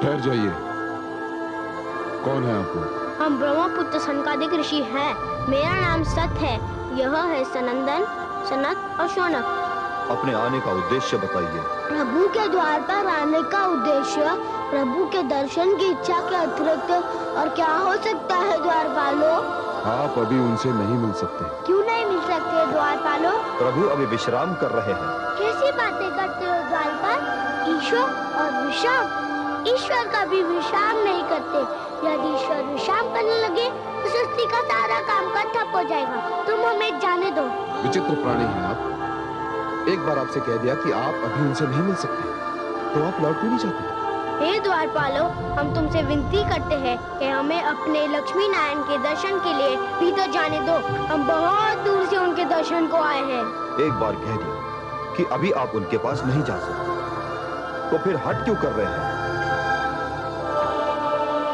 ठहर जाइए। कौन है आप? हम ब्रह्मपुत्र सनकादिक ऋषि हैं। मेरा नाम सत है। यह है सनंदन, सनत और शौनक। अपने आने का उद्देश्य बताइए। प्रभु के द्वार पर आने का उद्देश्य प्रभु के दर्शन की इच्छा के अतिरिक्त और क्या हो सकता है द्वारपालों? आप अभी उनसे नहीं मिल सकते। क्यों नहीं मिल सकते द्वारपालों? प्रभु अभी विश्राम कर रहे हैं। कैसी बातें करते हो द्वारपाल? ईश्वर और विश्राम? ईश्वर कभी विश्राम नहीं करते। यदि ईश्वर विश्राम करने लगे तो सृष्टि का सारा काम का ठप हो जाएगा। तुम हमें जाने दो। विचित्र प्राणी हैं आप। एक बार आपसे कह दिया कि आप अभी उनसे नहीं मिल सकते, तो आप लौट क्यों नहीं जाते? हे द्वारपालों, हम तुमसे विनती करते हैं कि हमें अपने लक्ष्मी नारायण के दर्शन के लिए भीतर जाने दो। हम बहुत दूर से उनके दर्शन को आए हैं। एक बार कह दिया कि अभी आप उनके पास नहीं जा सकते, तो फिर हट क्यों कर रहे हैं?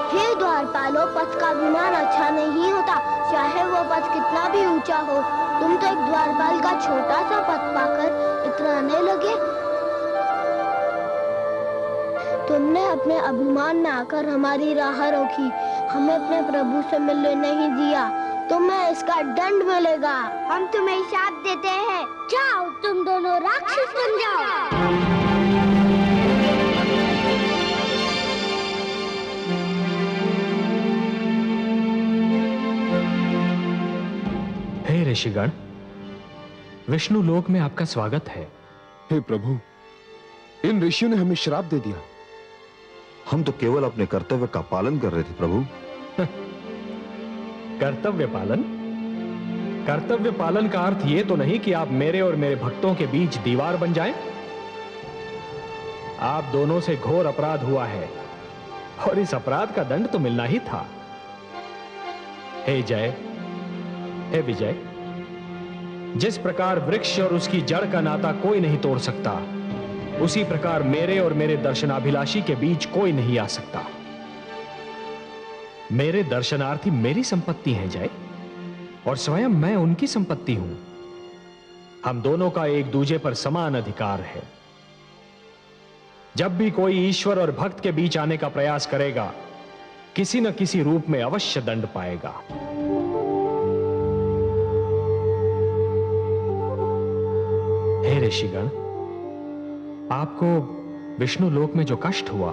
हे द्वारपालों, पथ का विमान अच्छा नहीं होता, चाहे वो पथ कितना भी ऊंचा हो। तुम तो एक द्वारपाल का छोटा सा पथ पाकर इतराने लगे। तुमने अपने अभिमान में आकर हमारी राह रोकी, हमें अपने प्रभु से मिलने नहीं दिया। तुम्हें इसका दंड मिलेगा। हम तुम्हें शाप देते हैं। जाओ, तुम दोनों राक्षस बन जाओ। हे ऋषिगण, विष्णु लोक में आपका स्वागत है। हे प्रभु, इन ऋषियों ने हमें श्राप दे दिया। हम तो केवल अपने कर्तव्य का पालन कर रहे थे प्रभु। कर्तव्य पालन? कर्तव्य पालन का अर्थ यह तो नहीं कि आप मेरे और मेरे भक्तों के बीच दीवार बन जाएं। आप दोनों से घोर अपराध हुआ है और इस अपराध का दंड तो मिलना ही था। हे जय, हे विजय, जिस प्रकार वृक्ष और उसकी जड़ का नाता कोई नहीं तोड़ सकता, उसी प्रकार मेरे और मेरे दर्शनाभिलाषी के बीच कोई नहीं आ सकता। मेरे दर्शनार्थी मेरी संपत्ति हैं जय, और स्वयं मैं उनकी संपत्ति हूं। हम दोनों का एक दूजे पर समान अधिकार है। जब भी कोई ईश्वर और भक्त के बीच आने का प्रयास करेगा, किसी न किसी रूप में अवश्य दंड पाएगा। हे ऋषिगण, आपको विष्णु लोक में जो कष्ट हुआ,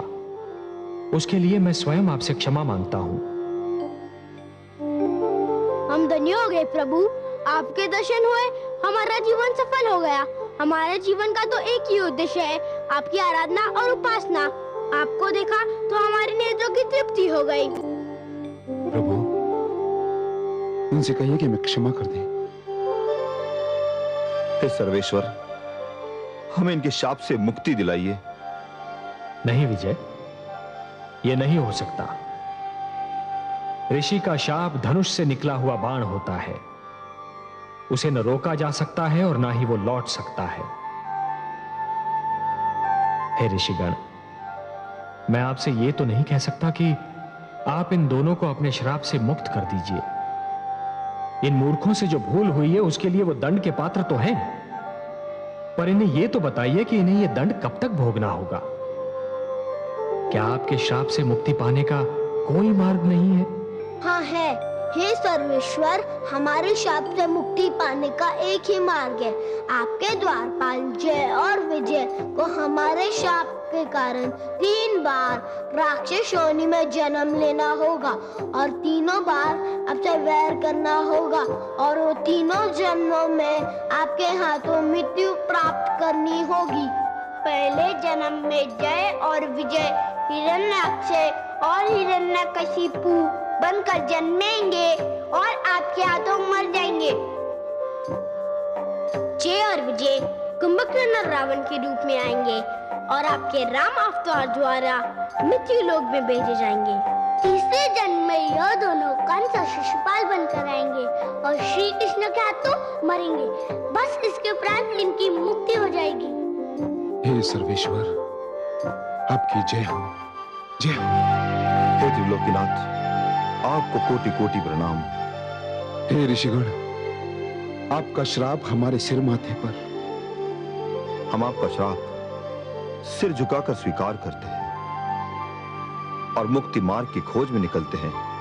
उसके लिए मैं स्वयं आपसे क्षमा मांगता हूं। हम धन्य हो गए प्रभु, आपके दर्शन हुए, हमारा जीवन सफल हो गया। हमारे जीवन का तो एक ही उद्देश्य है, आपकी आराधना और उपासना। आपको देखा तो हमारी नेत्रों की तृप्ति हो गई। प्रभु, उनसे कहिए कि मैं क्षमा कर दें। हे सर्वेश्वर, हमें इनके शाप से मुक्ति दिलाइए। नहीं विजय, यह नहीं हो सकता। ऋषि का शाप धनुष से निकला हुआ बाण होता है। उसे न रोका जा सकता है और ना ही वो लौट सकता है। हे ऋषिगण, मैं आपसे यह तो नहीं कह सकता कि आप इन दोनों को अपने श्राप से मुक्त कर दीजिए। इन मूर्खों से जो भूल हुई है उसके लिए वो दंड के पात्र तो हैं, पर इन्हें यह तो बताइए कि इन्हें यह दंड कब तक भोगना होगा। क्या आपके श्राप से मुक्ति पाने का कोई मार्ग नहीं है? हाँ है। हे सर्वेश्वर, हमारे शाप से मुक्ति पाने का एक ही मार्ग है। आपके द्वारपाल जय और विजय को हमारे शाप के कारण 3 बार राक्षस योनि में जन्म लेना होगा और तीनों बार आपसे वैर करना होगा, और वो तीनों जन्मों में आपके हाथों मृत्यु प्राप्त करनी होगी। पहले जन्म में जय और विजय हिरण्याक्ष और हिरण्यकशिपु बनकर जन्मेंगे और आपके हाथों मर जाएंगे। जय और विजय कुंभकर्ण और रावण के रूप में आएंगे और आपके राम अवतार द्वारा मृत्यु लोक में भेजे जाएंगे। तीसरे जन्म में यह दोनों कंस और शिशुपाल बनकर आएंगे और श्री कृष्ण के हाथों मरेंगे। बस इसके उपरांत इनकी मुक्ति हो जाएगी। हे सर्वेश्वर, आपकी जय हो, जय हो। हे त्रिलोकीनाथ, आपको कोटि कोटि प्रणाम। हे ऋषिगण, आपका श्राप हमारे सिर माथे पर। हम आपका श्राप सिर झुकाकर स्वीकार करते हैं। और मुक्ति मार्ग की खोज में निकलते हैं